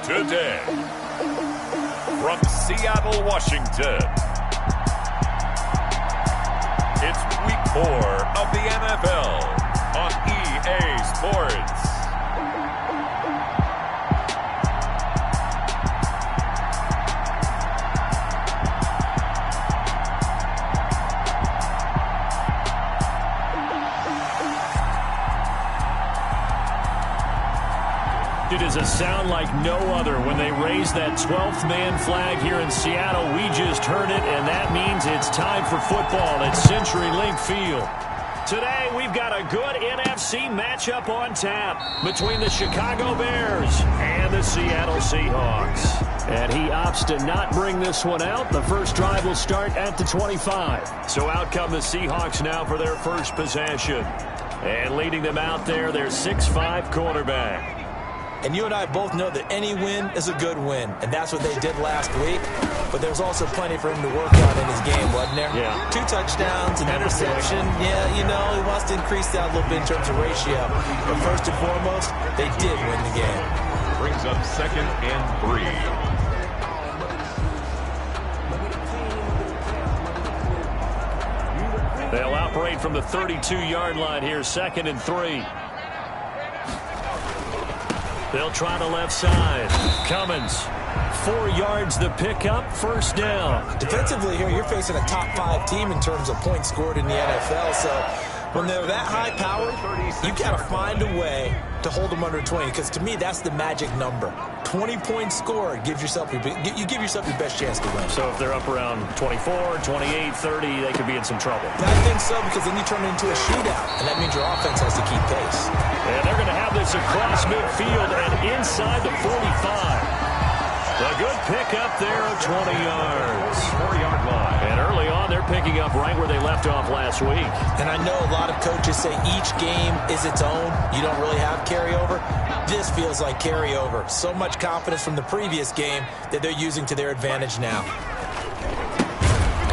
Today, from Seattle, Washington, it's Week 4 of the NFL on EA Sports. It is a sound like no other when they raise that 12th man flag here in Seattle. We just heard it, and that means it's time for football at CenturyLink Field. Today, we've got a good NFC matchup on tap between the Chicago Bears and the Seattle Seahawks. And he opts to not bring this one out. The first drive will start at the 25. So out come the Seahawks now for their first possession. And leading them out there, their 6'5" quarterback. And you and I both know that any win is a good win, and that's what they did last week. But there's also plenty for him to work on in his game, wasn't there? Yeah. 2 touchdowns, an interception. Yeah, you know, he wants to increase that a little bit in terms of ratio. But first and foremost, they did win the game. Brings up 2nd and 3. They'll operate from the 32-yard line here, 2nd and 3. They'll try the left side. Cummins, 4 yards the pickup, first down. Defensively here, you're facing a top 5 team in terms of points scored in the NFL. So when they're that high powered, you got to find a way to hold them under 20. Because to me, that's the magic number. 20 points scored gives yourself you give yourself your best chance to win. So if they're up around 24, 28, 30, they could be in some trouble. I think so, because then you turn it into a shootout, and that means your offense has to keep pace. And they're going to have this across midfield and inside the 45. A good pickup there of 20 yards. 4-yard line. And early on, they're picking up right where they left off last week. And I know a lot of coaches say each game is its own. You don't really have carryover. This feels like carryover. So much confidence from the previous game that they're using to their advantage now.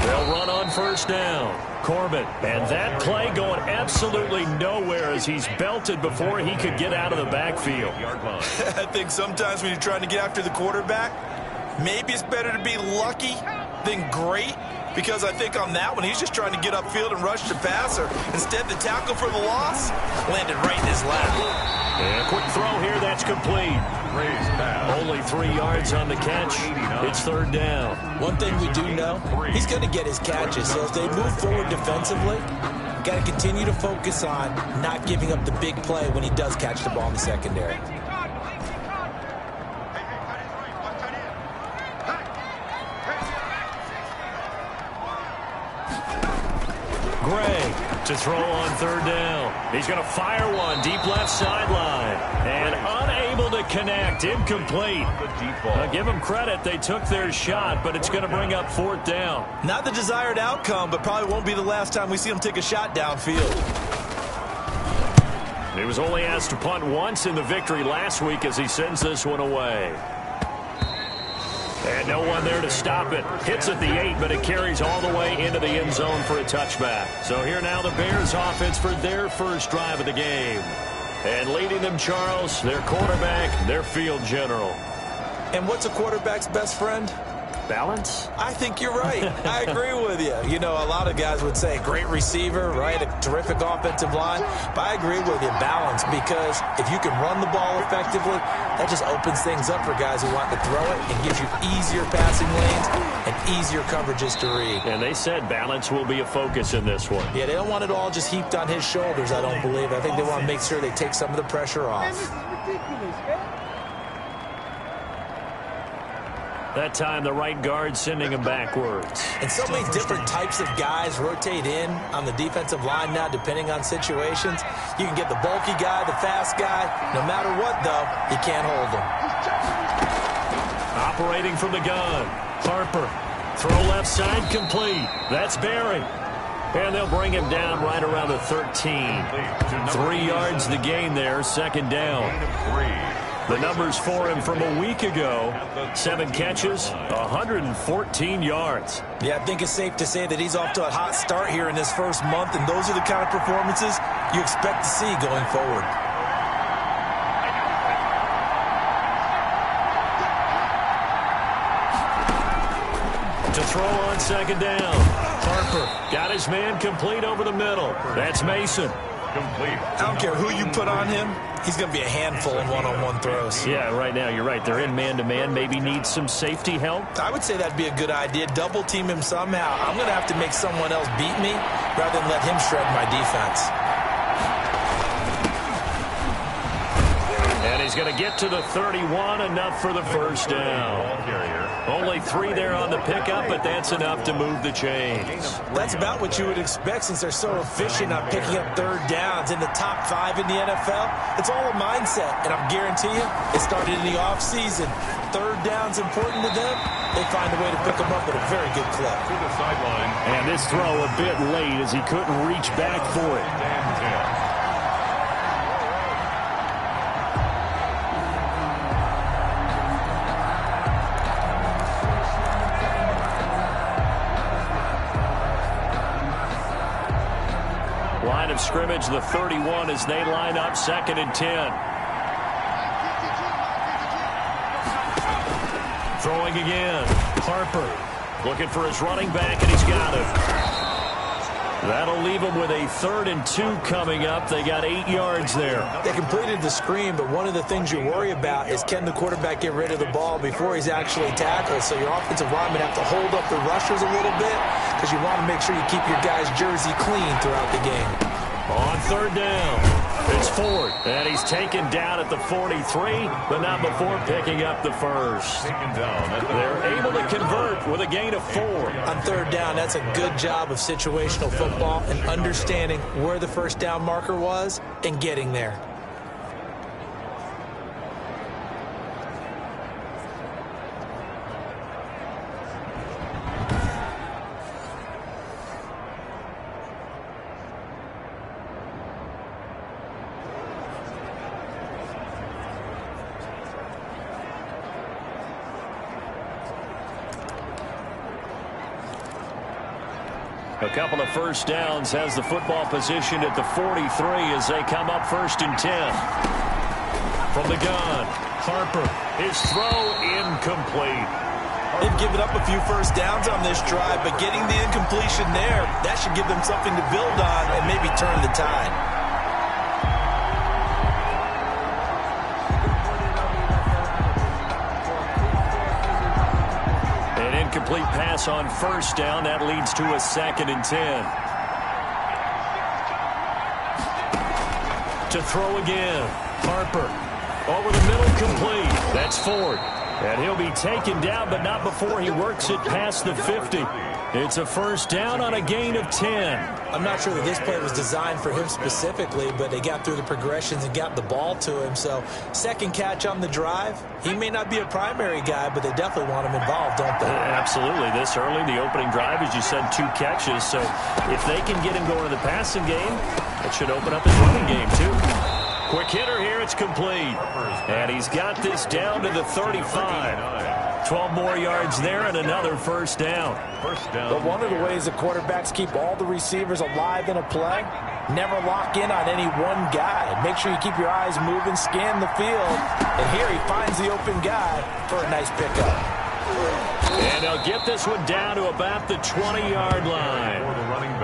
They'll run on first down. Corbett, and that play going absolutely nowhere as he's belted before he could get out of the backfield. I think sometimes when you're trying to get after the quarterback, maybe it's better to be lucky than great, because I think on that one, he's just trying to get upfield and rush the passer. Instead, the tackle for the loss landed right in his lap. And a quick throw here, that's complete. Only 3 yards on the catch. It's 3rd down. One thing we do know, he's going to get his catches. So as they move forward defensively, got to continue to focus on not giving up the big play when he does catch the ball in the secondary. Gray to throw on 3rd down. He's going to fire one deep left sideline. And unable to connect. Incomplete. Now give them credit. They took their shot, but it's going to bring up 4th down. Not the desired outcome, but probably won't be the last time we see him take a shot downfield. He was only asked to punt once in the victory last week as he sends this one away. And no one there to stop it. Hits at the 8, but it carries all the way into the end zone for a touchback. So here now the Bears offense for their first drive of the game. And leading them, Charles, their quarterback, their field general. And what's a quarterback's best friend? Balance? I think you're right. I agree with you. You know, a lot of guys would say great receiver, right? A terrific offensive line. But I agree with you, balance, because if you can run the ball effectively, that just opens things up for guys who want to throw it and gives you easier passing lanes and easier coverages to read. And they said balance will be a focus in this one. Yeah, they don't want it all just heaped on his shoulders, I don't believe. I think they want to make sure they take some of the pressure off. That time, the right guard sending him backwards. And so many different types of guys rotate in on the defensive line now, depending on situations. You can get the bulky guy, the fast guy. No matter what, though, you can't hold him. Operating from the gun. Harper. Throw left side complete. That's Barry. And they'll bring him down right around the 13. 3 yards the gain there, 2nd down. The numbers for him from a week ago, 7 catches, 114 yards. Yeah, I think it's safe to say that he's off to a hot start here in his first month, and those are the kind of performances you expect to see going forward. To throw on second down. Harper got his man complete over the middle. That's Mason. Complete. I don't care who you put on him. He's going to be a handful in one-on-one throws. Yeah, right now you're right. They're in man-to-man. Maybe need some safety help. I would say that'd be a good idea. Double team him somehow. I'm going to have to make someone else beat me rather than let him shred my defense. And he's going to get to the 31, enough for the first down. Only 3 there on the pickup, but that's enough to move the chains. That's about what you would expect since they're so efficient on picking up third downs in the top 5 in the NFL. It's all a mindset, and I'm guaranteeing you, it started in the offseason. Third down's important to them. They find a way to pick them up at a very good clip. To the sideline. And this throw a bit late as he couldn't reach back for it. Line of scrimmage, the 31, as they line up 2nd and 10. Throwing again. Harper looking for his running back, and he's got it. That'll leave him with a 3rd and 2 coming up. They got 8 yards there. They completed the screen, but one of the things you worry about is can the quarterback get rid of the ball before he's actually tackled. So your offensive linemen have to hold up the rushers a little bit because you want to make sure you keep your guy's jersey clean throughout the game. On 3rd down, it's Ford, and he's taken down at the 43, but not before picking up the first. They're able to convert with a gain of 4. On 3rd down, that's a good job of situational football and understanding where the first down marker was and getting there. A couple of first downs, has the football positioned at the 43 as they come up 1st and 10. From the gun, Harper, his throw incomplete. They've given up a few first downs on this drive, but getting the incompletion there, that should give them something to build on and maybe turn the tide. Complete pass on 1st down. That leads to a 2nd and 10. To throw again. Harper. Over the middle, complete. That's Ford. And he'll be taken down, but not before he works it past the 50. It's a first down on a gain of 10. I'm not sure that this play was designed for him specifically, but they got through the progressions and got the ball to him. So, 2nd catch on the drive. He may not be a primary guy, but they definitely want him involved, don't they? Absolutely. This early, the opening drive, as you said, 2 catches. So, if they can get him going to the passing game, it should open up his running game, too. Quick hitter here. It's complete. And he's got this down to the 35. 12 more yards there and another first down. But one of the ways the quarterbacks keep all the receivers alive in a play, never lock in on any one guy. Make sure you keep your eyes moving, scan the field. And here he finds the open guy for a nice pickup. And they'll get this one down to about the 20-yard line.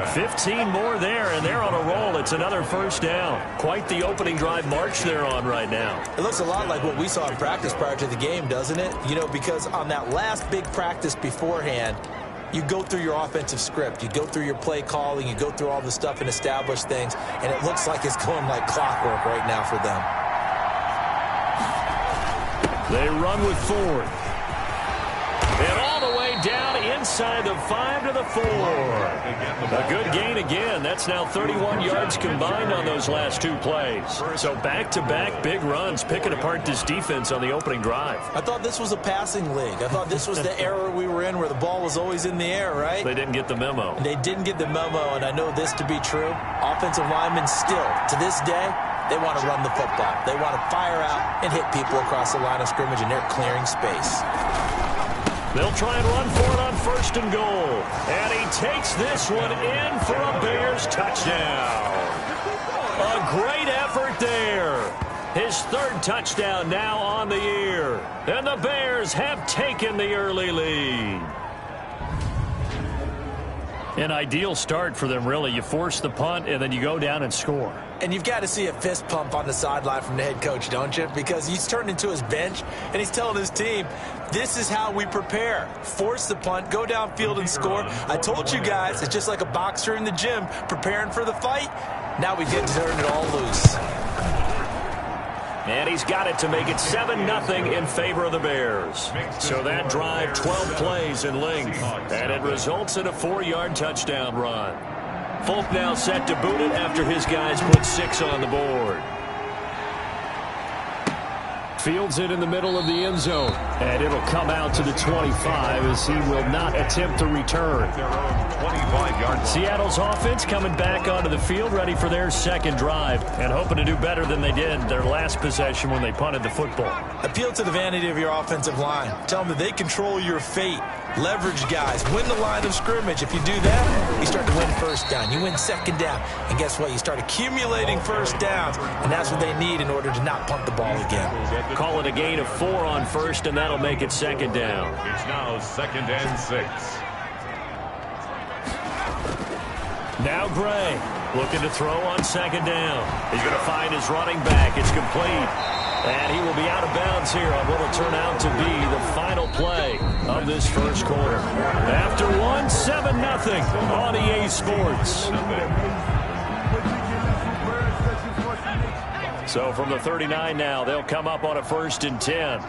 15 more there, and they're on a roll. It's another first down. Quite the opening drive march they're on right now. It looks a lot like what we saw in practice prior to the game, doesn't it? You know, because on that last big practice beforehand, you go through your offensive script. You go through your play calling. You go through all the stuff and establish things, and it looks like it's going like clockwork right now for them. They run with Ford. And all the way down inside the 5 to the 4. A good gain again. That's now 31 yards combined on those last 2 plays. So back-to-back big runs, picking apart this defense on the opening drive. I thought this was a passing league. I thought this was the era we were in where the ball was always in the air, right? They didn't get the memo. They didn't get the memo, and I know this to be true. Offensive linemen still, to this day, they want to run the football. They want to fire out and hit people across the line of scrimmage, and they're clearing space. They'll try and run for it on 1st and goal. And he takes this one in for a Bears touchdown. A great effort there. His 3rd touchdown now on the year. And the Bears have taken the early lead. An ideal start for them, really. You force the punt, and then you go down and score. And you've got to see a fist pump on the sideline from the head coach, don't you? Because he's turned into his bench, and he's telling his team, this is how we prepare. Force the punt, go downfield and score. I told you guys, it's just like a boxer in the gym preparing for the fight. Now we get to turn it all loose. And he's got it to make it 7-0 in favor of the Bears. So that drive, 12 plays in length, and it results in a 4-yard touchdown run. Folk now set to boot it after his guys put 6 on the board. Fields it in the middle of the end zone, and it'll come out to the 25 as he will not attempt to return. Seattle's offense coming back onto the field, ready for their second drive, and hoping to do better than they did their last possession when they punted the football. Appeal to the vanity of your offensive line. Tell them that they control your fate. Leverage guys. Win the line of scrimmage. If you do that, you start to win first down. You win second down. And guess what? You start accumulating first downs, and that's what they need in order to not punt the ball again. Call it a gain of 4 on first, and that'll make it second down. It's now 2nd and 6. Now Gray looking to throw on second down. He's going to find his running back. It's complete. And he will be out of bounds here on what will turn out to be the final play of this first quarter. After 7-0 on EA Sports. So from the 39 now, they'll come up on a 1st and 10.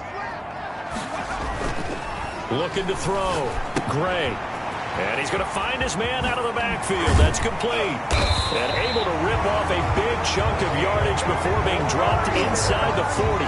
Looking to throw. Gray. And he's going to find his man out of the backfield. That's complete. And able to rip off a big chunk of yardage before being dropped inside the 40.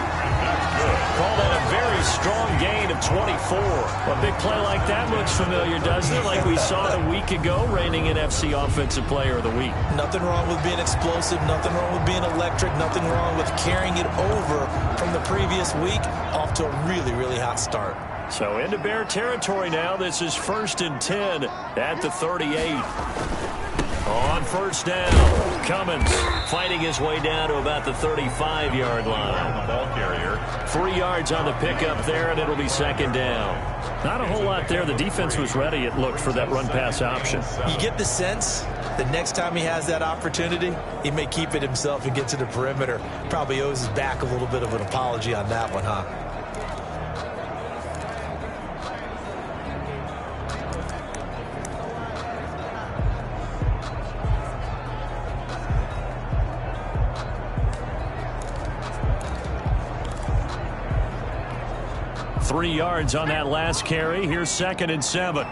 Call that a very strong gain of 24. A big play like that looks familiar, doesn't it? Like we saw it a week ago, reigning NFC Offensive Player of the Week. Nothing wrong with being explosive. Nothing wrong with being electric. Nothing wrong with carrying it over from the previous week off to a really, really hot start. So into Bear territory now. This is 1st and 10 at the 38. On first down, Cummins fighting his way down to about the 35-yard line. The ball carrier. 3 yards on the pickup there, and it'll be second down. Not a whole lot there. The defense was ready, it looked, for that run-pass option. You get the sense that next time he has that opportunity, he may keep it himself and get to the perimeter. Probably owes his back a little bit of an apology on that one, huh? Three yards on that last carry. Here's 2nd and 7.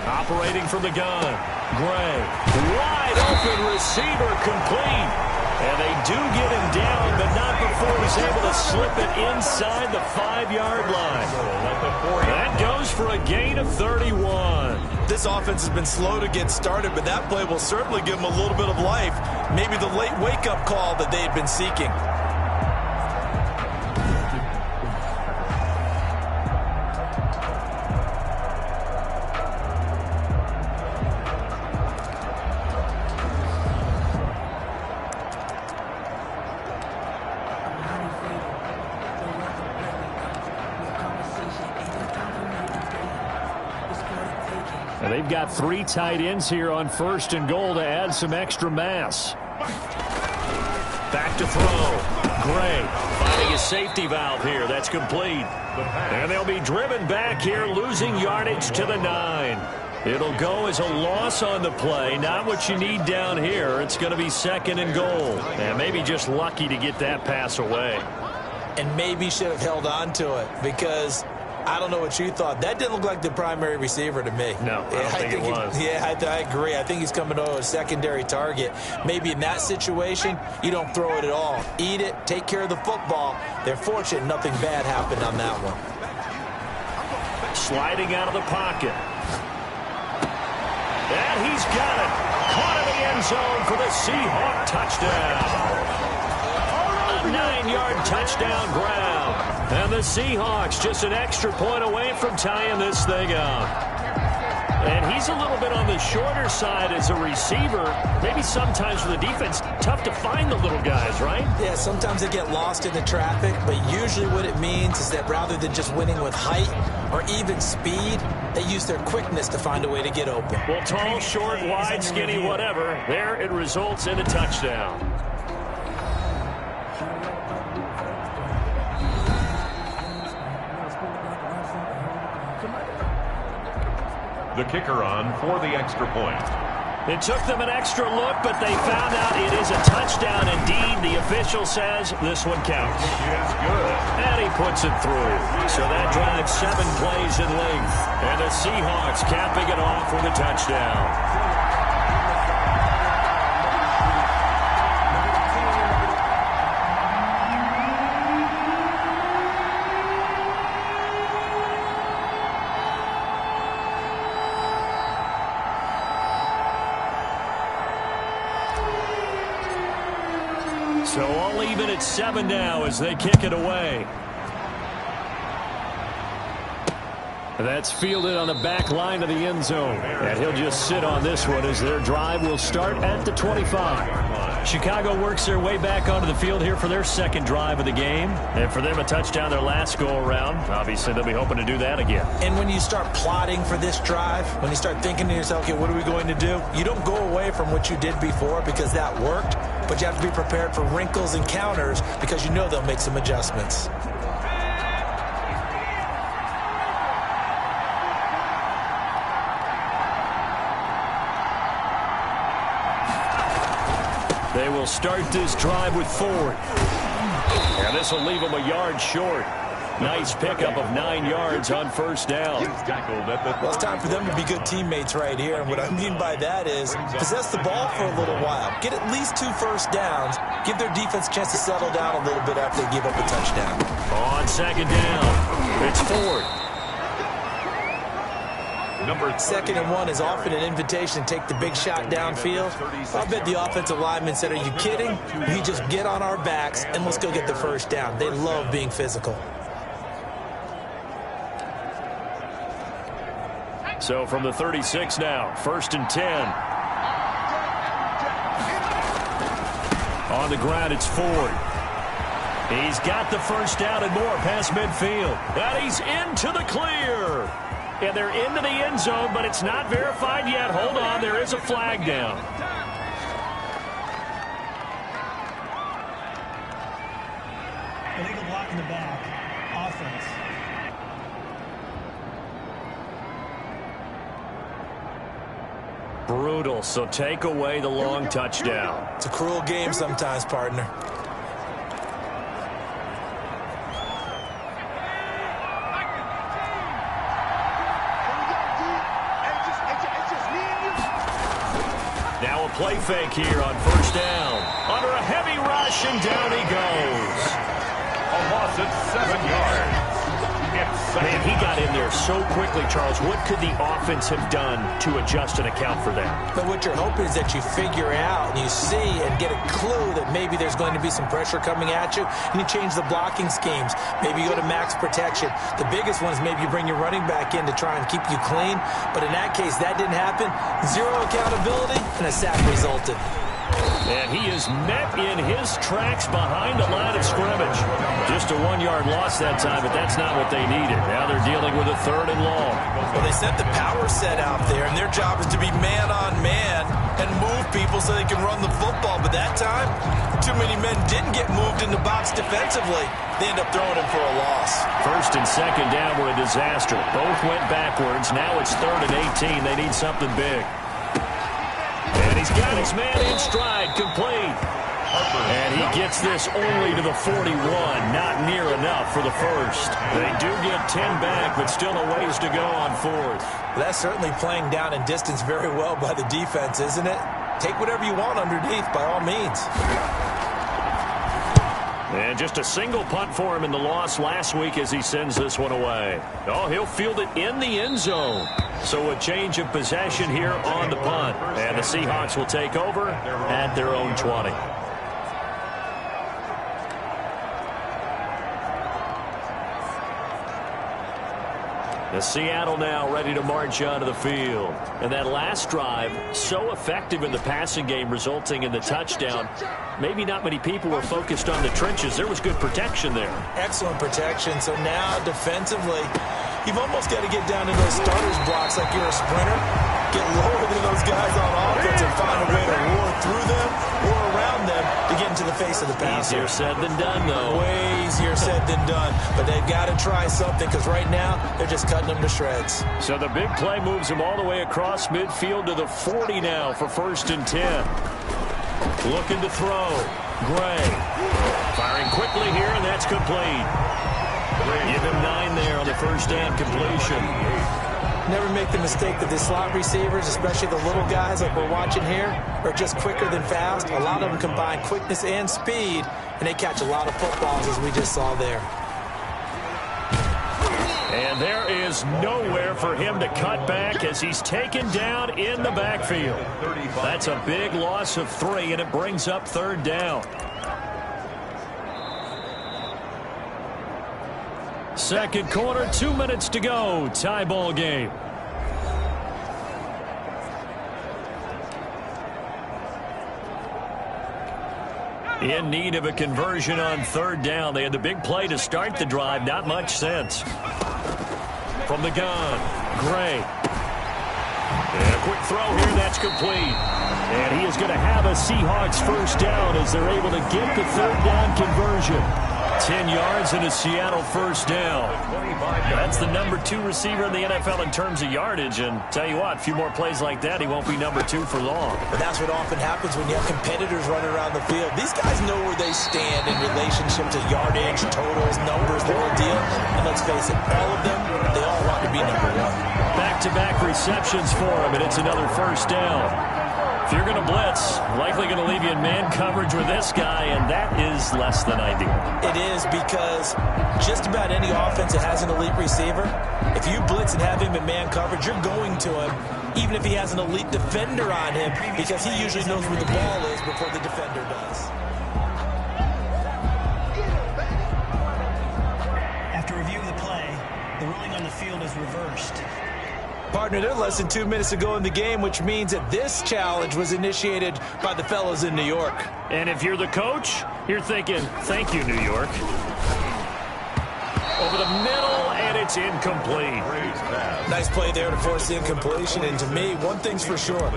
Operating from the gun. Gray. Wide open receiver complete. And they do get him down, but not before he's able to slip it inside the 5-yard line. That goes for a gain of 31. This offense has been slow to get started, but that play will certainly give them a little bit of life. Maybe the late wake-up call that they had been seeking. They've got 3 tight ends here on 1st and goal to add some extra mass. Back to throw. Gray finding a safety valve here. That's complete. And they'll be driven back here, losing yardage to the 9. It'll go as a loss on the play. Not what you need down here. It's going to be 2nd and goal. And maybe just lucky to get that pass away. And maybe should have held on to it, because I don't know what you thought. That didn't look like the primary receiver to me. No, I don't think it was. I agree. I think he's coming to a secondary target. Maybe in that situation, you don't throw it at all. Eat it, take care of the football. They're fortunate nothing bad happened on that one. Sliding out of the pocket. And he's got it. Caught in the end zone for the Seahawk touchdown. A 9-yard touchdown ground. And the Seahawks just an extra point away from tying this thing up. And he's a little bit on the shorter side as a receiver. Maybe sometimes for the defense, tough to find the little guys, right? Yeah, sometimes they get lost in the traffic, but usually what it means is that rather than just winning with height or even speed, they use their quickness to find a way to get open. Well, tall, short, wide, skinny, whatever. There it results in a touchdown. The kicker on for the extra point. It took them an extra look, but they found out it is a touchdown indeed. The official says this one counts. It's good. And he puts it through. So that drives 7 plays in length. And the Seahawks capping it off with a touchdown. So all even at 7 now as they kick it away. That's fielded on the back line of the end zone. And he'll just sit on this one as their drive will start at the 25. Chicago works their way back onto the field here for their second drive of the game. And for them, a touchdown their last go-around. Obviously, they'll be hoping to do that again. And when you start plotting for this drive, when you start thinking to yourself, okay, what are we going to do? You don't go away from what you did before because that worked. But you have to be prepared for wrinkles and counters because you know they'll make some adjustments. They will start this drive with Ford. And this will leave them a yard short. Nice pickup of 9 yards on first down. Well, it's time for them to be good teammates right here. And what I mean by that is possess the ball for a little while. Get at least 2 first downs. Give their defense a chance to settle down a little bit after they give up a touchdown. On second down, it's Ford. Second and 1 is often an invitation to take the big shot downfield. I'll bet the offensive lineman said, are you kidding? We just get on our backs and let's go get the first down. They love being physical. So from the 36 now, first and 10. On the ground, it's Ford. He's got the first down and more past midfield. And he's into the clear. And they're into the end zone, but it's not verified yet. Hold on, there is a flag down. Illegal block in the back. Offense. Brutal, so take away the long touchdown. It's a cruel game sometimes, partner. Now a play fake here on first down. Under a heavy rush, and down he goes. A loss at 7 yards. Man, he got in there so quickly, Charles. What could the offense have done to adjust and account for that? But what you're hoping is that you figure out and you see and get a clue that maybe there's going to be some pressure coming at you, and you change the blocking schemes. Maybe you go to max protection. The biggest one is maybe you bring your running back in to try and keep you clean. But in that case, that didn't happen. Zero accountability, and a sack resulted. And he is met in his tracks behind the line of scrimmage. Just a 1-yard loss that time, but that's not what they needed. Now they're dealing with a 3rd and long. Well, they sent the power set out there, and their job is to be man-on-man and move people so they can run the football. But that time, too many men didn't get moved in the box defensively. They end up throwing him for a loss. First and second down were a disaster. Both went backwards. Now it's 3rd and 18. They need something big. And he's got his man in stride, complete. And he gets this only to the 41, not near enough for the first. They do get 10 back, but still a ways to go on 4th. That's certainly playing down in distance very well by the defense, isn't it? Take whatever you want underneath, by all means. And just a single punt for him in the loss last week as he sends this one away. Oh, he'll field it in the end zone. So a change of possession here on the punt. And the Seahawks will take over at their own 20. The Seattle now ready to march onto the field. And that last drive, so effective in the passing game, resulting in the touchdown. Maybe not many people were focused on the trenches. There was good protection there. Excellent protection. So now defensively, you've almost got to get down to those starters blocks like you're a sprinter. Get lower than those guys on offense and find a way to roar through them or around them to get into the face of the passer. Easier said than done, though. Way easier said than done. But they've got to try something because right now they're just cutting them to shreds. So the big play moves them all the way across midfield to the 40 now for 1st and 10. Looking to throw. Gray. Firing quickly here, and that's complete. Give him 9 there on the first down completion. Never make the mistake that the slot receivers, especially the little guys like we're watching here, are just quicker than fast. A lot of them combine quickness and speed, and they catch a lot of footballs, as we just saw there. And there is nowhere for him to cut back as he's taken down in the backfield. That's a big loss of 3, and it brings up 3rd down. Second quarter, 2 minutes to go. Tie ball game. In need of a conversion on 3rd down. They had the big play to start the drive. Not much sense. From the gun, Gray. And a quick throw here. That's complete. And he is going to have a Seahawks first down as they're able to get the 3rd down conversion. 10 yards and a Seattle first down. That's the number 2 receiver in the NFL in terms of yardage. And tell you what, a few more plays like that, he won't be number 2 for long. But that's what often happens when you have competitors running around the field. These guys know where they stand in relationship to yardage, totals, numbers, the whole deal. And let's face it, all of them, they all want to be number 1. Back-to-back receptions for him, and it's another first down. If you're going to blitz, likely going to leave you in man coverage with this guy, and that is less than ideal. It is because just about any offense that has an elite receiver, if you blitz and have him in man coverage, you're going to him, even if he has an elite defender on him, because he usually knows where the ball is before the defender does. After reviewing the play, the ruling on the field is reversed. Partner, they're less than 2 minutes to go in the game, which means that this challenge was initiated by the fellas in New York. And if you're the coach, you're thinking, thank you, New York. Over the middle, and it's incomplete. Nice play there to force the incompletion. And to me, one thing's for sure.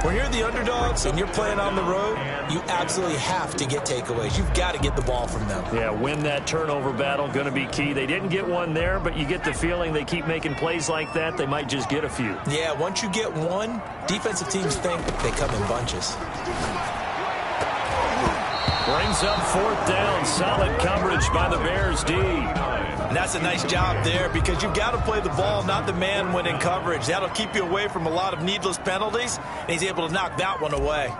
When you're the underdogs and you're playing on the road, you absolutely have to get takeaways. You've got to get the ball from them. Yeah, win that turnover battle, going to be key. They didn't get one there, but you get the feeling they keep making plays like that, they might just get a few. Yeah, once you get one, defensive teams think they come in bunches. Brings up 4th down. Solid coverage by the Bears D. And that's a nice job there because you've got to play the ball, not the man when in coverage. That'll keep you away from a lot of needless penalties, and he's able to knock that one away.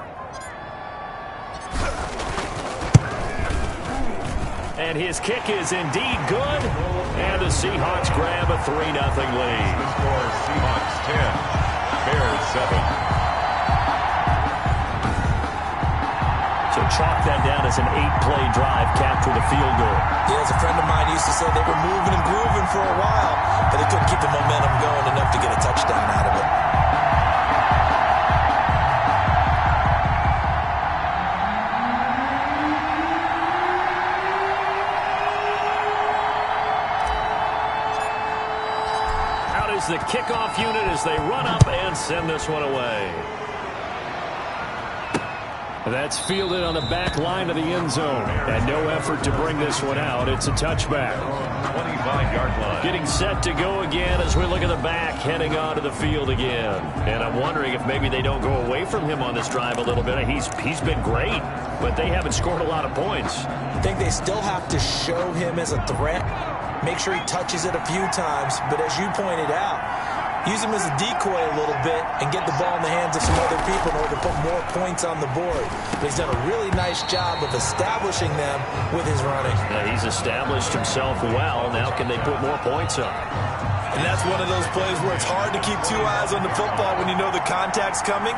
And his kick is indeed good. And the Seahawks grab a 3-0 lead. The score, Seahawks 10, Bears 7. So chalk that down as an 8-play drive capped with a field goal. Yeah, as a friend of mine used to say, they were moving and grooving for a while, but they couldn't keep the momentum going enough to get a touchdown out of it. Out is the kickoff unit as they run up and send this one away. That's fielded on the back line of the end zone. And no effort to bring this one out. It's a touchback. 25-yard line. Getting set to go again as we look at the back, heading onto the field again. And I'm wondering if maybe they don't go away from him on this drive a little bit. He's been great, but they haven't scored a lot of points. I think they still have to show him as a threat. Make sure he touches it a few times. But as you pointed out, use him as a decoy a little bit and get the ball in the hands of some other people in order to put more points on the board. But he's done a really nice job of establishing them with his running. Yeah, he's established himself well. Now can they put more points up? And that's one of those plays where it's hard to keep 2 eyes on the football when you know the contact's coming,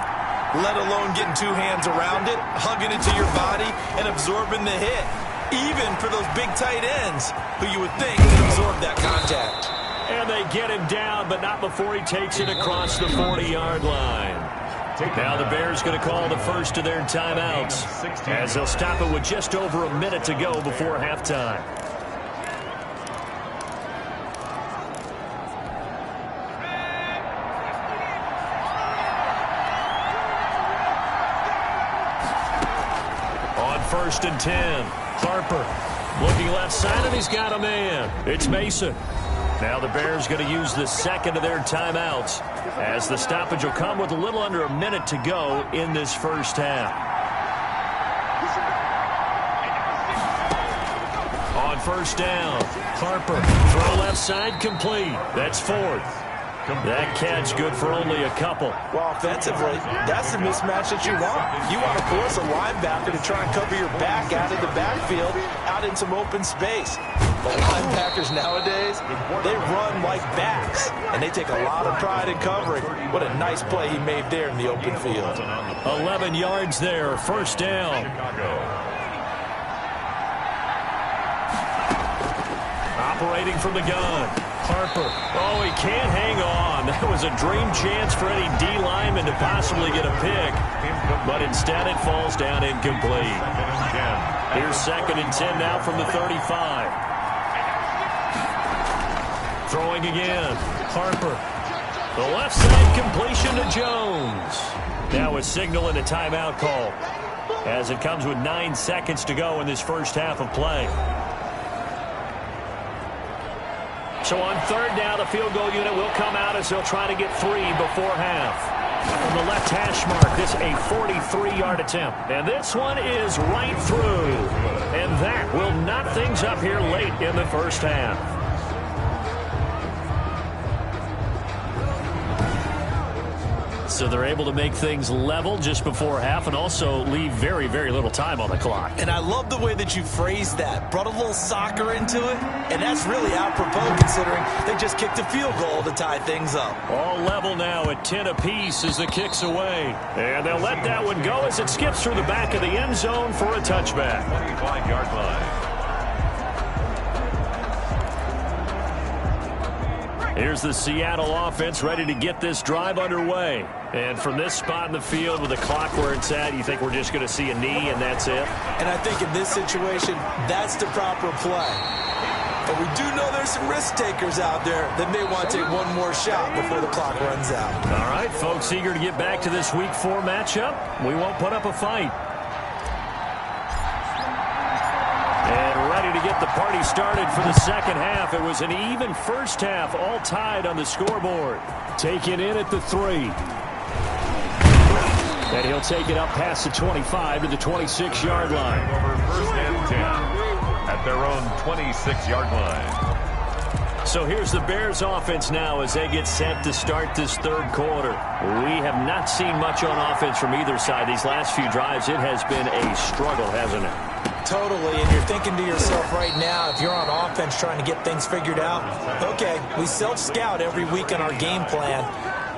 let alone getting 2 hands around it, hugging it to your body, and absorbing the hit. Even for those big tight ends who you would think would absorb that contact. And they get him down, but not before he takes it across the 40-yard line. Now the Bears going to call the first of their timeouts as they'll stop it with just over a minute to go before halftime. On 1st and 10, Harper looking left side, and he's got a man. It's Mason. Now the Bears going to use the second of their timeouts as the stoppage will come with a little under a minute to go in this first half. On 1st down, Harper, throw left side, complete. That's 4th. That catch good for only a couple. Well, offensively, that's the mismatch that you want. You want to force a linebacker to try and cover your back out of the backfield, out in some open space. But linebackers nowadays, they run like backs, and they take a lot of pride in covering. What a nice play he made there in the open field. 11 yards there, 1st down. Operating from the gun, Harper. Oh, he can't hang on. That was a dream chance for any D lineman to possibly get a pick, but instead it falls down incomplete. Here's 2nd and 10 now from the 35. Throwing again, Harper. The left side completion to Jones. Now a signal and a timeout call as it comes with 9 seconds to go in this first half of play. So on 3rd down, the field goal unit will come out as they'll try to get 3 before half. From the left hash mark, this a 43-yard attempt. And this one is right through. And that will knot things up here late in the first half. So they're able to make things level just before half and also leave very, very little time on the clock. And I love the way that you phrased that. Brought a little soccer into it, and that's really apropos considering they just kicked a field goal to tie things up. All level now at 10 apiece as the kick's away. And they'll let that one go as it skips through the back of the end zone for a touchback. 25-yard line. Here's the Seattle offense ready to get this drive underway. And from this spot in the field with the clock where it's at, you think we're just going to see a knee and that's it? And I think in this situation, that's the proper play. But we do know there's some risk takers out there that may want to take one more shot before the clock runs out. All right, folks, eager to get back to this Week 4 matchup. We won't put up a fight. And ready to get the party started for the second half. It was an even first half, all tied on the scoreboard. Taken in at the 3. And he'll take it up past the 25 to the 26-yard line. Over 1st and 10 at their own 26-yard line. So here's the Bears offense now as they get set to start this 3rd quarter. We have not seen much on offense from either side these last few drives. It has been a struggle, hasn't it? Totally, and you're thinking to yourself right now, if you're on offense trying to get things figured out, okay, we self-scout every week on our game plan.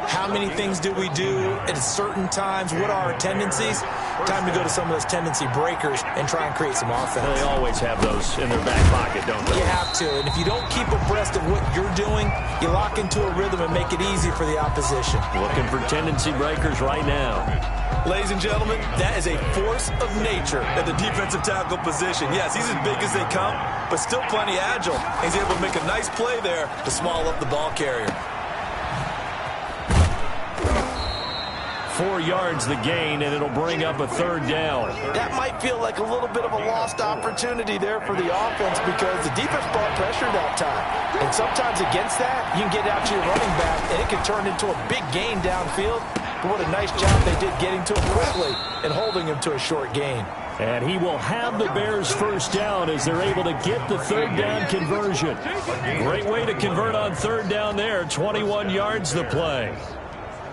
How many things do we do at certain times? What are our tendencies? Time to go to some of those tendency breakers and try and create some offense. They always have those in their back pocket, don't they? You have to, and if you don't keep abreast of what you're doing, you lock into a rhythm and make it easy for the opposition. Looking for tendency breakers right now. Ladies and gentlemen, that is a force of nature at the defensive tackle position. Yes, he's as big as they come, but still plenty agile. He's able to make a nice play there to small up the ball carrier. 4 yards the gain, and it'll bring up a 3rd down. That might feel like a little bit of a lost opportunity there for the offense because the defense brought pressure that time. And sometimes against that, you can get out to your running back, and it can turn into a big gain downfield. But what a nice job they did getting to him quickly and holding him to a short gain. And he will have the Bears' 1st down as they're able to get the 3rd down conversion. Great way to convert on 3rd down there. 21 yards the play.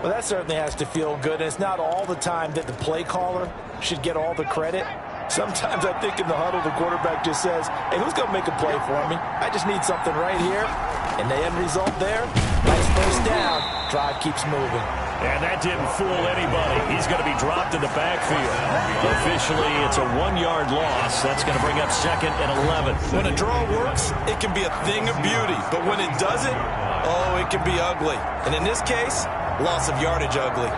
Well, that certainly has to feel good. And it's not all the time that the play caller should get all the credit. Sometimes I think in the huddle, the quarterback just says, hey, who's going to make a play for me? I just need something right here. And the end result there, nice 1st down. Drive keeps moving. And that didn't fool anybody. He's going to be dropped in the backfield. Officially, it's a 1-yard loss. That's going to bring up 2nd and 11. When a draw works, it can be a thing of beauty. But when it doesn't, oh, it can be ugly. And in this case, loss of yardage ugly.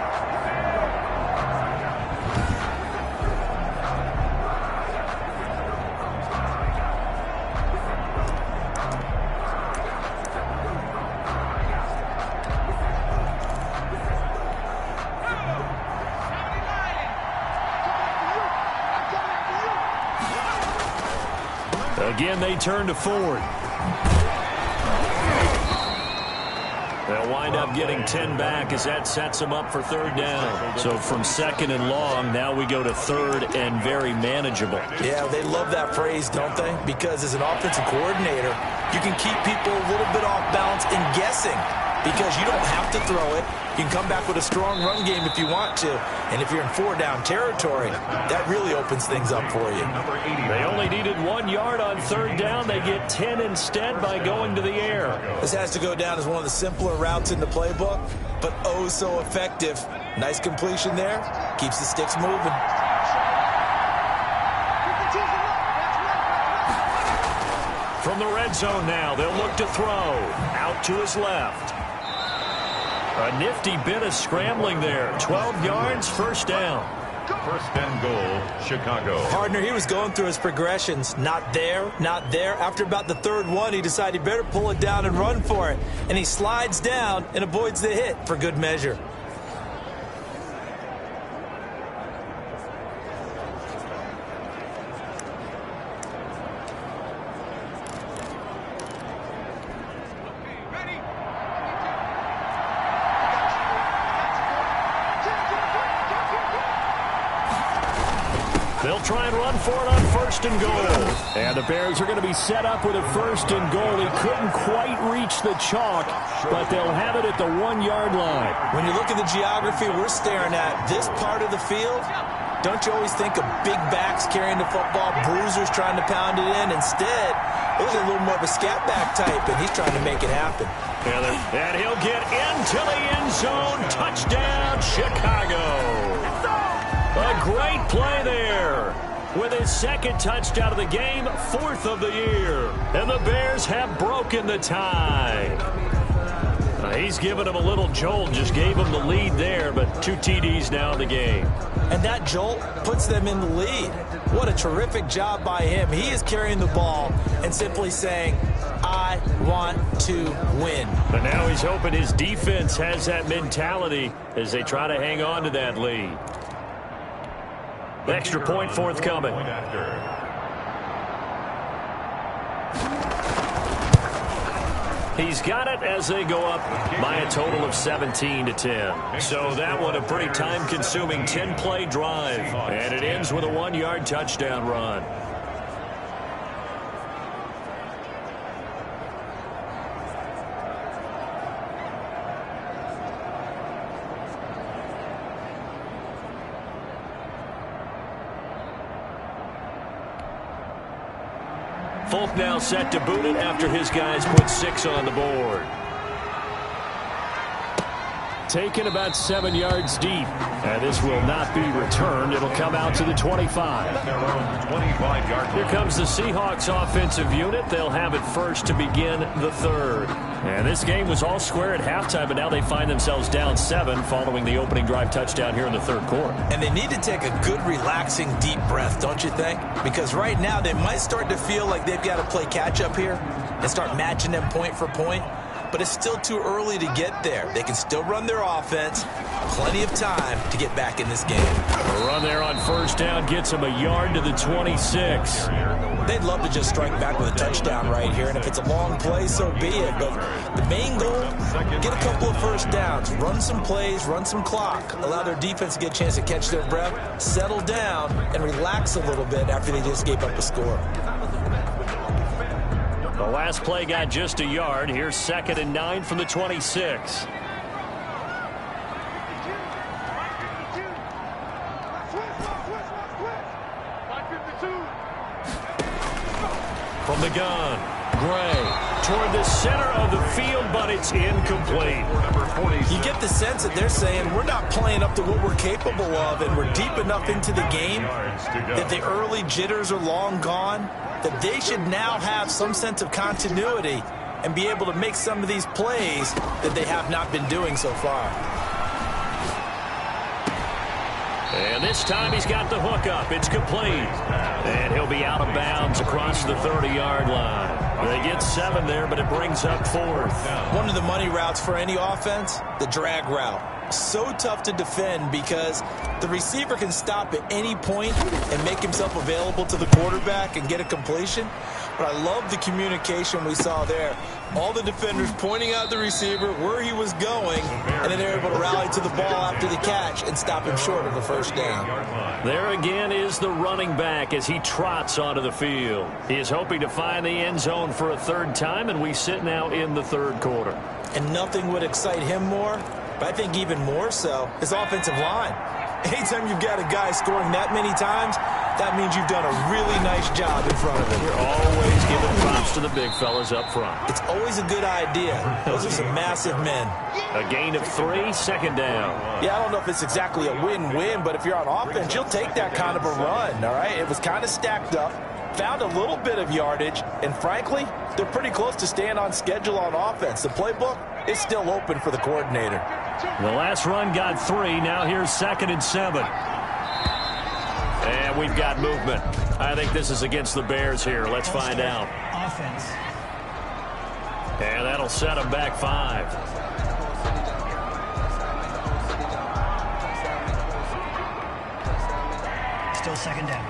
Again, they turn to Ford. They'll wind up getting 10 back as that sets them up for 3rd down. So from 2nd and long, now we go to 3rd and very manageable. Yeah, they love that phrase, don't they? Because as an offensive coordinator, you can keep people a little bit off balance and guessing because you don't have to throw it. You can come back with a strong run game if you want to. And if you're in 4-down territory, that really opens things up for you. They only needed 1 yard on 3rd down. They get 10 instead by going to the air. This has to go down as one of the simpler routes in the playbook, but oh so effective. Nice completion there. Keeps the sticks moving. From the red zone now, they'll look to throw. Out to his left. A nifty bit of scrambling there. 12 yards, 1st down. 1st and goal, Chicago. Partner, he was going through his progressions. Not there, not there. After about the 3rd one, he decided he better pull it down and run for it. And he slides down and avoids the hit for good measure. They'll try and run for it on 1st and goal. And the Bears are going to be set up with a 1st and goal. He couldn't quite reach the chalk, but they'll have it at the 1-yard line. When you look at the geography we're staring at, this part of the field, don't you always think of big backs carrying the football, bruisers trying to pound it in? Instead, it was a little more of a scat back type, and he's trying to make it happen. And he'll get into the end zone. Touchdown, Chicago. A great play there. With his 2nd touchdown of the game, 4th of the year. And the Bears have broken the tie. He's given him a little jolt, just gave him the lead there, but 2 TDs now in the game. And that jolt puts them in the lead. What a terrific job by him. He is carrying the ball and simply saying, I want to win. But now he's hoping his defense has that mentality as they try to hang on to that lead. Extra point forthcoming. He's got it as they go up by a total of 17-10. So that one a pretty time-consuming 10-play drive. And it ends with a 1-yard touchdown run. Folk now set to boot it after his guys put 6 on the board. Taken about 7 yards deep. And this will not be returned. It'll come out to the 25. Here comes the Seahawks offensive unit. They'll have it first to begin the 3rd. And this game was all square at halftime, but now they find themselves down 7 following the opening drive touchdown here in the 3rd quarter. And they need to take a good, relaxing, deep breath, don't you think? Because right now they might start to feel like they've got to play catch-up here and start matching them point for point. But it's still too early to get there. They can still run their offense. Plenty of time to get back in this game. A run there on 1st down gets them a yard to the 26. They'd love to just strike back with a touchdown right here, and if it's a long play, so be it. But the main goal, get a couple of 1st downs, run some plays, run some clock, allow their defense to get a chance to catch their breath, settle down, and relax a little bit after they just gave up a score. The last play got just a yard. Here's 2nd and 9 from the 26. From the gun, Gray toward the center of the field, but it's incomplete. You get the sense that they're saying we're not playing up to what we're capable of, and we're deep enough into the game that the early jitters are long gone, that they should now have some sense of continuity and be able to make some of these plays that they have not been doing so far. And this time he's got the hook up. It's complete. And he'll be out of bounds across the 30-yard line. They get 7 there, but it brings up 4th. One of the money routes for any offense, the drag route. So tough to defend because the receiver can stop at any point and make himself available to the quarterback and get a completion. But I love the communication we saw there. All the defenders pointing out the receiver where he was going, and then they're able to rally to the ball after the catch and stop him short of the first down. There again is the running back as he trots onto the field. He is hoping to find the end zone for a 3rd time, and we sit now in the 3rd quarter. And nothing would excite him more, but I think even more so, his offensive line. Anytime you've got a guy scoring that many times, that means you've done a really nice job in front of him. You're always giving props to the big fellas up front. It's always a good idea. Those are some massive men. A gain of 3, 2nd down. Yeah, I don't know if it's exactly a win-win, but if you're on offense, you'll take that kind of a run, all right? It was kind of stacked up, found a little bit of yardage, and frankly, they're pretty close to staying on schedule on offense. The playbook is still open for the coordinator. The last run got 3. Now here's 2nd and 7. And we've got movement. I think this is against the Bears here. Let's find out. Offense. And that'll set them back 5. Still 2nd down.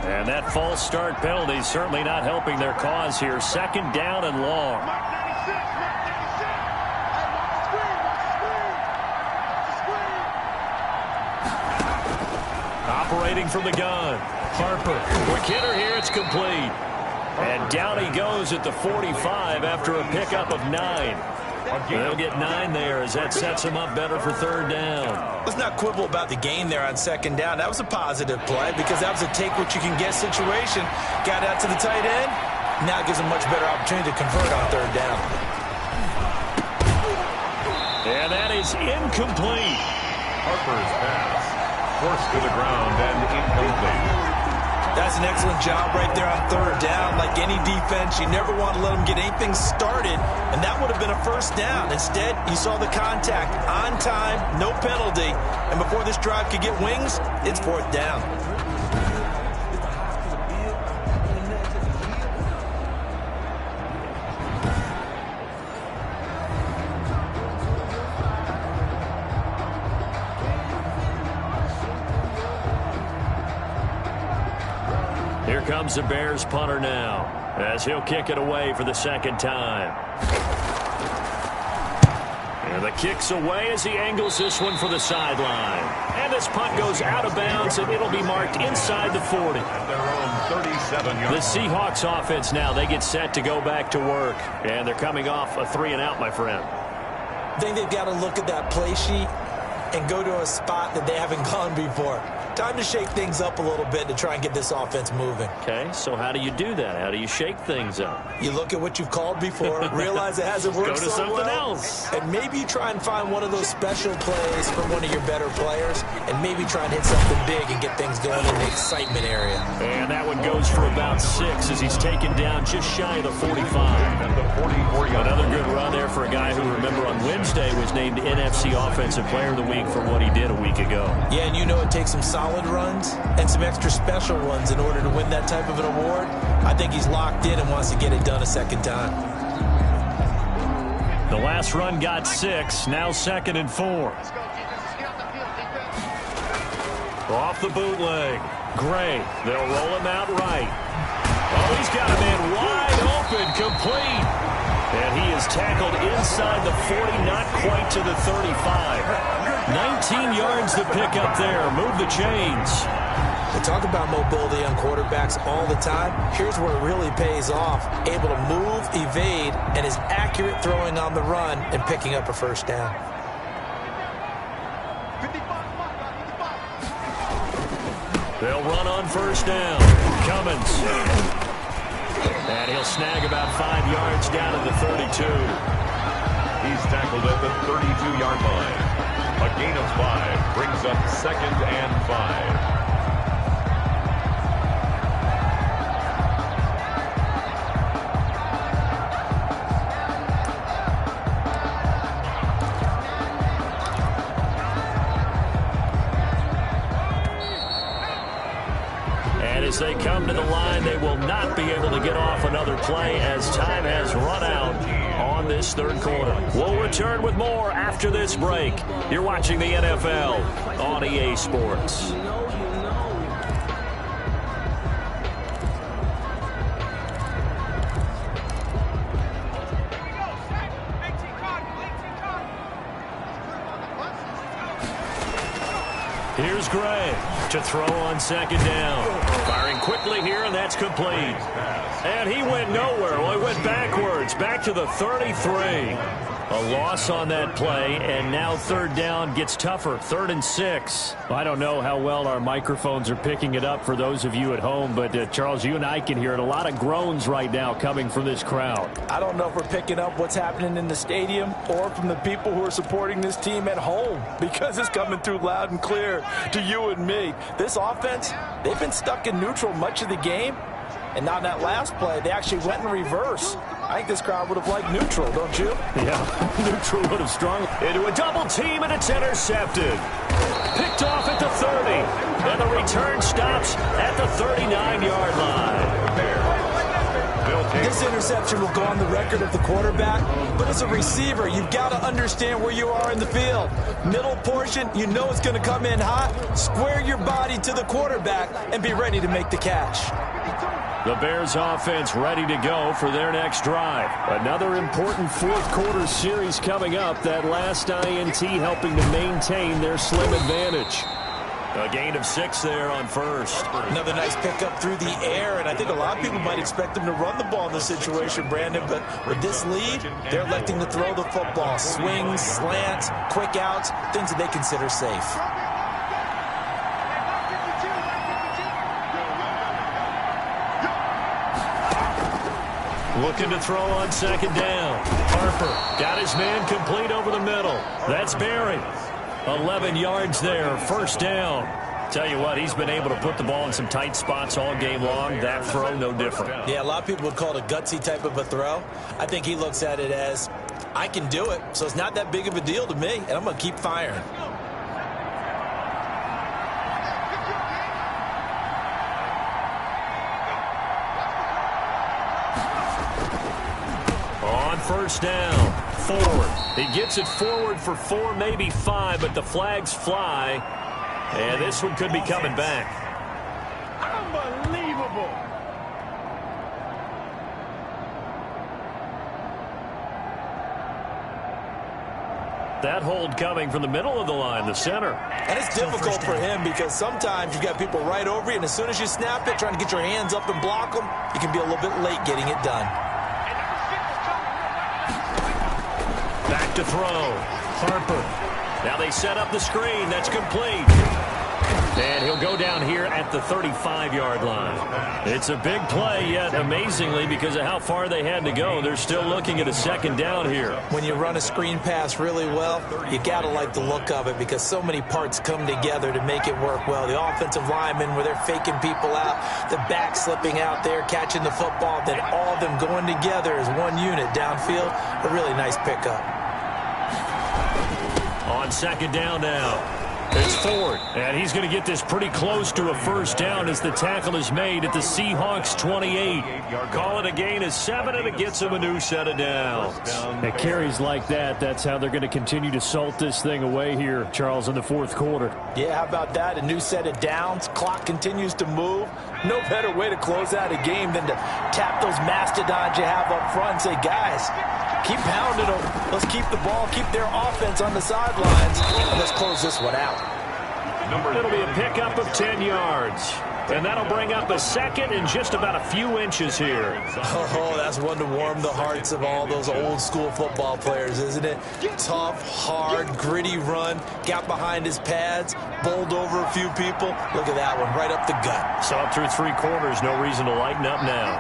And that false start penalty is certainly not helping their cause here. 2nd down and long. Operating from the gun. Harper. Quick hitter here. It's complete. And down he goes at the 45 after a pickup of 9. They'll get 9 there as that sets him up better for 3rd down. Let's not quibble about the gain there on 2nd down. That was a positive play because that was a take-what-you-can-get situation. Got out to the tight end. Now it gives him much better opportunity to convert on 3rd down. And that is incomplete. Harper's pass forced to the ground and incomplete. That's an excellent job right there on 3rd down. Like any defense, you never want to let them get anything started, and that would have been a 1st down. Instead, you saw the contact on time, no penalty, and before this drive could get wings, it's 4th down. Here comes the Bears punter now as he'll kick it away for the 2nd time. And the kick's away as he angles this one for the sideline. And this punt goes out of bounds, and it'll be marked inside the 40. The Seahawks offense now, they get set to go back to work. And they're coming off a 3-and-out, my friend. I think they've got to look at that play sheet and go to a spot that they haven't gone before. Time to shake things up a little bit to try and get this offense moving. Okay, so how do you do that? How do you shake things up? You look at what you've called before, realize it hasn't worked Go to so something well, else. and maybe you try and find one of those special plays from one of your better players, and maybe try and hit something big and get things going in the excitement area. And that one goes for about 6 as he's taken down just shy of the 45. Another good run there for a guy who, remember, on Wednesday was named NFC Offensive Player of the Week for what he did a week ago. Yeah, and you know it takes some solid runs and some extra special ones in order to win that type of an award. I think he's locked in and wants to get it done a 2nd time. The last run got 6, now 2nd and 4. Off the bootleg. Gray, they'll roll him out right. Oh, he's got a man wide open, complete. And he is tackled inside the 40, not quite to the 35. 19 yards to pick up there. Move the chains. We talk about mobility on quarterbacks all the time. Here's where it really pays off. Able to move, evade, and is accurate throwing on the run and picking up a 1st down. They'll run on 1st down. Cummins. And he'll snag about 5 yards down to the 32. He's tackled at the 32-yard line. A gain of 5 brings up 2nd and 5. As they come to the line, they will not be able to get off another play as time has run out on this third quarter. We'll return with more after this break. You're watching the NFL on EA Sports. Here's Gray to throw on 2nd down. Firing quickly here, and that's complete. And he went nowhere. Well, he went backwards, back to the 33. A loss on that play, and now 3rd down gets tougher. 3rd and 6. I don't know how well our microphones are picking it up for those of you at home, but Charles, you and I can hear it. A lot of groans right now coming from this crowd. I don't know if we're picking up what's happening in the stadium or from the people who are supporting this team at home, because it's coming through loud and clear to you and me. This offense, they've been stuck in neutral much of the game, and now in that last play, they actually went in reverse. I think this crowd would have liked neutral, don't you? Yeah, neutral would have strung into a double team, and it's intercepted. Picked off at the 30, and the return stops at the 39-yard line. This interception will go on the record of the quarterback, but as a receiver, you've got to understand where you are in the field. Middle portion, you know it's going to come in hot. Square your body to the quarterback and be ready to make the catch. The Bears offense ready to go for their next drive. Another important fourth quarter series coming up. That last INT helping to maintain their slim advantage. A gain of 6 there on 1st. Another nice pickup through the air, and I think a lot of people might expect them to run the ball in this situation, Brandon, but with this lead, they're electing to throw the football. Swings, slants, quick outs, things that they consider safe. Looking to throw on 2nd down. Harper got his man complete over the middle. That's Barry. 11 yards there, 1st down. Tell you what, he's been able to put the ball in some tight spots all game long. That throw, no different. Yeah, a lot of people would call it a gutsy type of a throw. I think he looks at it as, I can do it, so it's not that big of a deal to me, and I'm going to keep firing. On 1st down, forward. He gets it forward for 4, maybe 5, but the flags fly. And this one could be coming back. Unbelievable. That hold coming from the middle of the line, the center. And it's difficult for him because sometimes you've got people right over you, and as soon as you snap it, trying to get your hands up and block them, you can be a little bit late getting it done. Back to throw. Harper. Now they set up the screen. That's complete. And he'll go down here at the 35-yard line. It's a big play, yet amazingly, because of how far they had to go, they're still looking at a 2nd down here. When you run a screen pass really well, you got to like the look of it because so many parts come together to make it work well. The offensive linemen, where they're faking people out, the back slipping out there, catching the football, then all of them going together as one unit downfield. A really nice pickup. On 2nd down now. It's Ford, and he's going to get this pretty close to a 1st down as the tackle is made at the Seahawks 28. Call it a gain of 7, and it gets him a new set of downs. At carries like that, that's how they're going to continue to salt this thing away here, Charles, in the 4th quarter. Yeah, how about that? A new set of downs. Clock continues to move. No better way to close out a game than to tap those mastodons you have up front and say, guys, keep pounding them. Let's keep the ball, keep their offense on the sidelines, and let's close this one out. It'll be a pickup of 10 yards. And that'll bring up a 2nd and just about a few inches here. Oh, that's one to warm the hearts of all those old school football players, isn't it? Tough, hard, gritty run. Got behind his pads, bowled over a few people. Look at that one, right up the gut. So up through 3 quarters, no reason to lighten up now.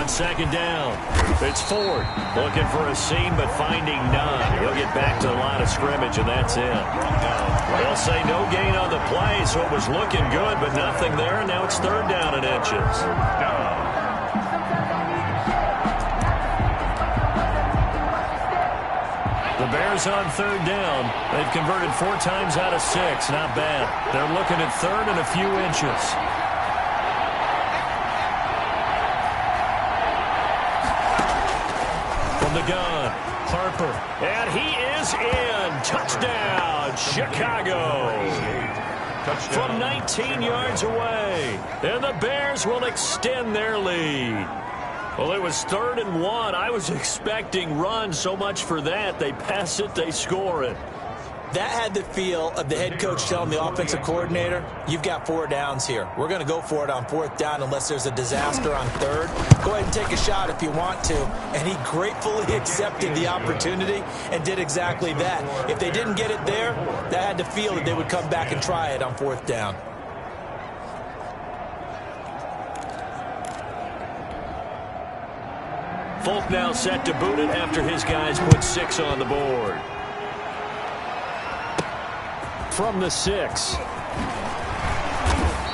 on second down. It's Ford looking for a seam but finding none. He'll get back to the line of scrimmage, and that's it. They'll say no gain on the play, so it was looking good, but nothing there, and now it's third down and inches. The Bears on third down. They've converted 4 times out of 6. Not bad. They're looking at third and a few inches. From the gun, Harper. And he is in. Touchdown, Chicago. From 19 yards away. And the Bears will extend their lead. Well, it was 3rd and 1. I was expecting runs. So much for that. They pass it, they score it. That had the feel of the head coach telling the offensive coordinator, you've got 4 downs here. We're going to go for it on 4th down unless there's a disaster on 3rd. Go ahead and take a shot if you want to. And he gratefully accepted the opportunity and did exactly that. If they didn't get it there, that had the feel that they would come back and try it on 4th down. Folk now set to boot it after his guys put 6 on the board. From the 6.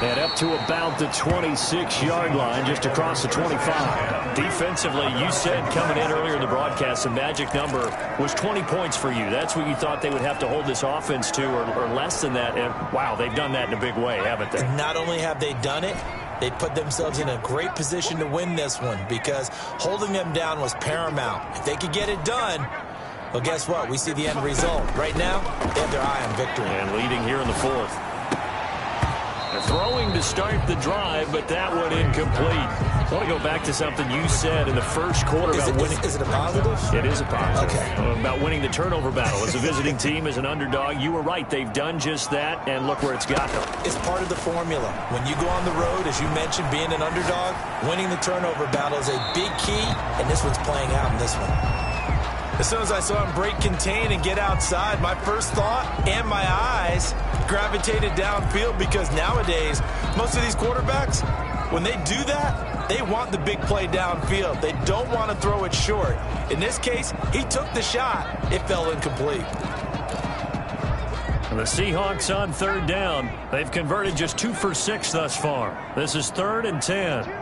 And up to about the 26-yard line, just across the 25. Defensively, you said coming in earlier in the broadcast, the magic number was 20 points for you. That's what you thought they would have to hold this offense to, or less than that. And, wow, they've done that in a big way, haven't they? Not only have they done it, they put themselves in a great position to win this one because holding them down was paramount. If they could get it done, well, guess what? We see the end result. Right now, they have their eye on victory. And leading here in the 4th. They're throwing to start the drive, but that one incomplete. I want to go back to something you said in the first quarter about winning. Is it a positive? It is a positive. Okay. About winning the turnover battle. As a visiting team, as an underdog, you were right. They've done just that, and look where it's got them. It's part of the formula. When you go on the road, as you mentioned, being an underdog, winning the turnover battle is a big key, and this one's playing out in this one. As soon as I saw him break contain and get outside, my first thought and my eyes gravitated downfield because nowadays, most of these quarterbacks, when they do that, they want the big play downfield. They don't want to throw it short. In this case, he took the shot. It fell incomplete. The Seahawks on 3rd down. They've converted just 2 for 6 thus far. This is 3rd and 10.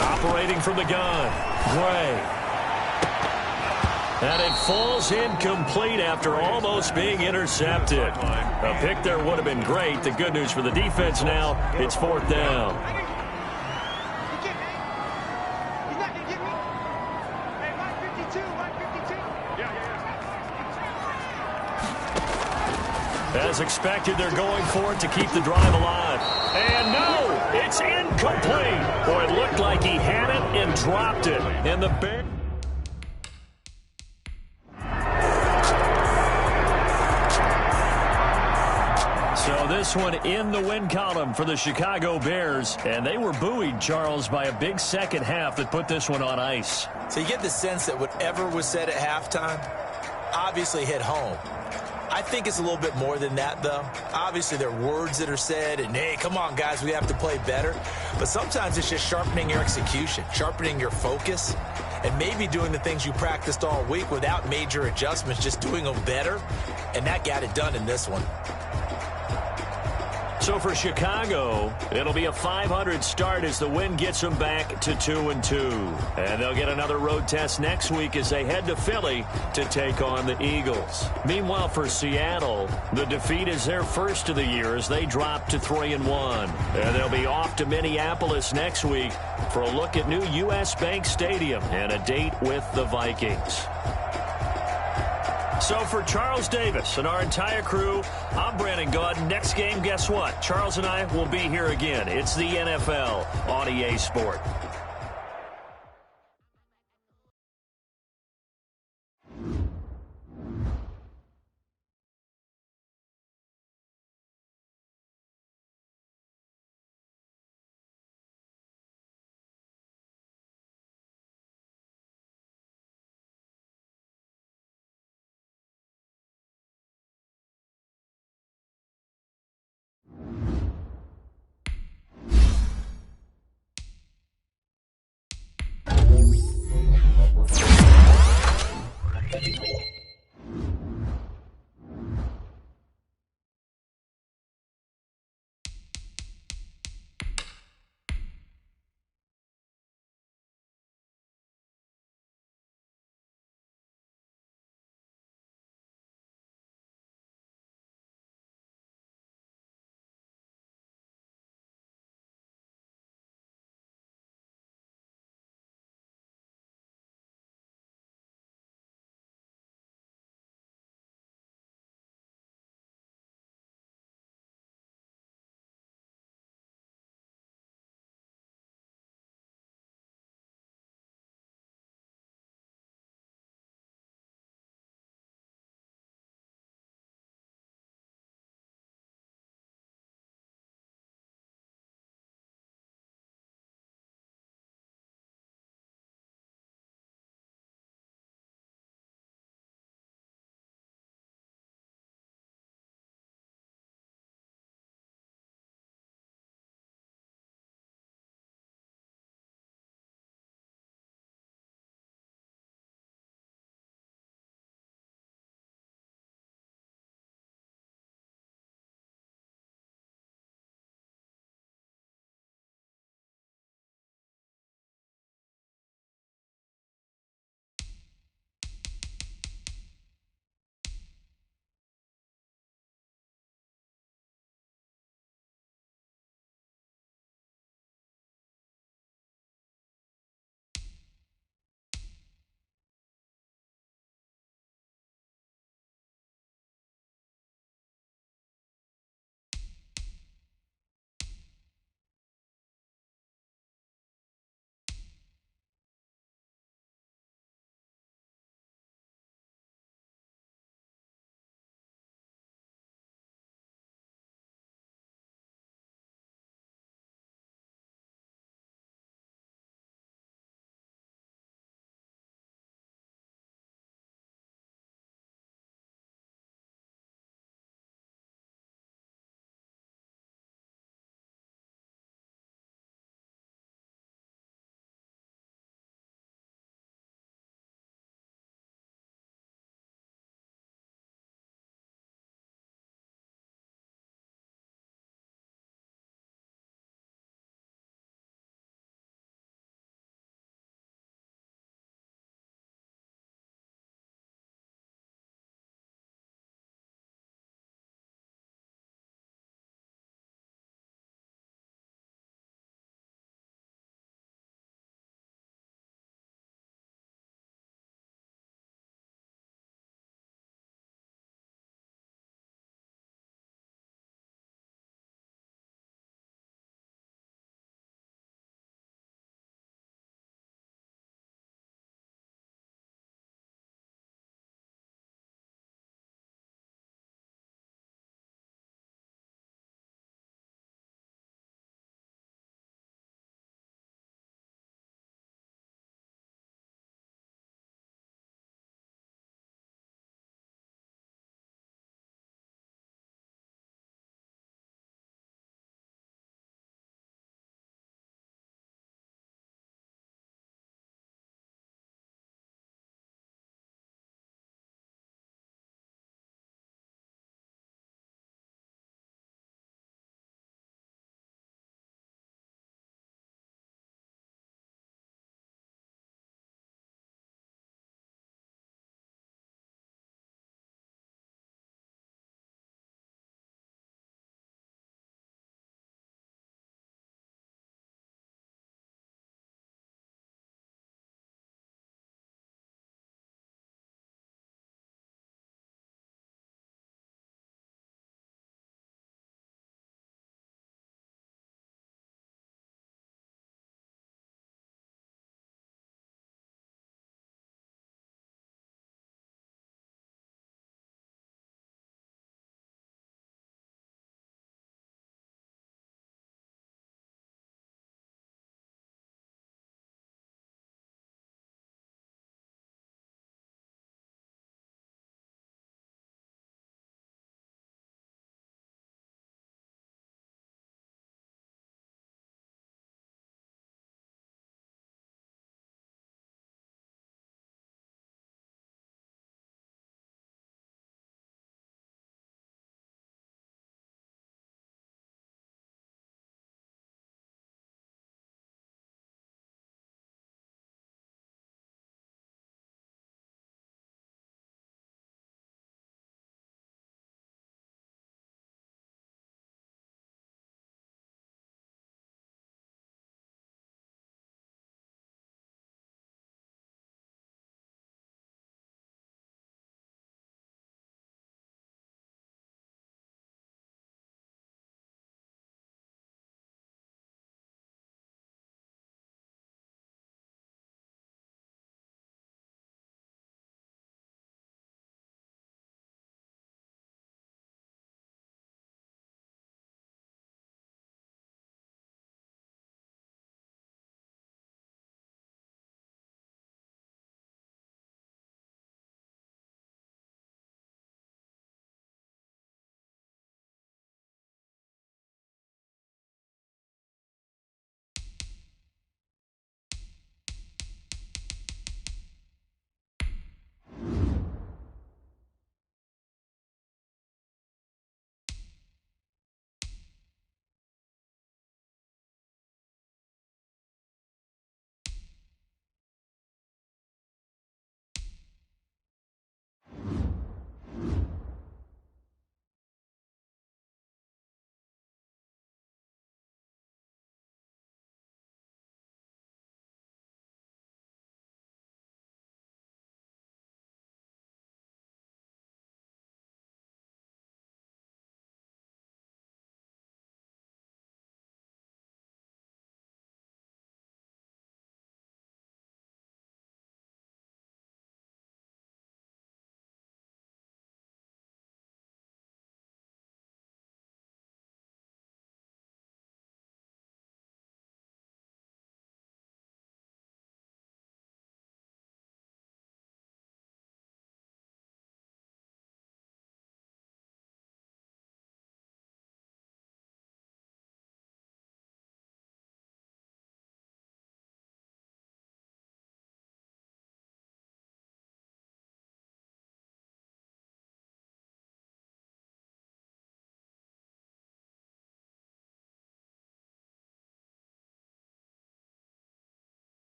Operating from the gun, Gray. And it falls incomplete after almost being intercepted. A pick there would have been great. The good news for the defense now, it's 4th down. As expected, they're going for it to keep the drive alive. And no, it's incomplete. Boy, it looked like he had it and dropped it. And the Bears. So this one in the win column for the Chicago Bears. And they were buoyed, Charles, by a big second half that put this one on ice. So you get the sense that whatever was said at halftime obviously hit home. I think it's a little bit more than that, though. Obviously, there are words that are said, and, hey, come on, guys, we have to play better. But sometimes it's just sharpening your execution, sharpening your focus, and maybe doing the things you practiced all week without major adjustments, just doing them better. And that got it done in this one. So for Chicago, it'll be a .500 start as the win gets them back to 2-2. And they'll get another road test next week as they head to Philly to take on the Eagles. Meanwhile, for Seattle, the defeat is their first of the year as they drop to 3-1. And they'll be off to Minneapolis next week for a look at new U.S. Bank Stadium and a date with the Vikings. So for Charles Davis and our entire crew, I'm Brandon Gaud. Next game, guess what? Charles and I will be here again. It's the NFL on EA Sport.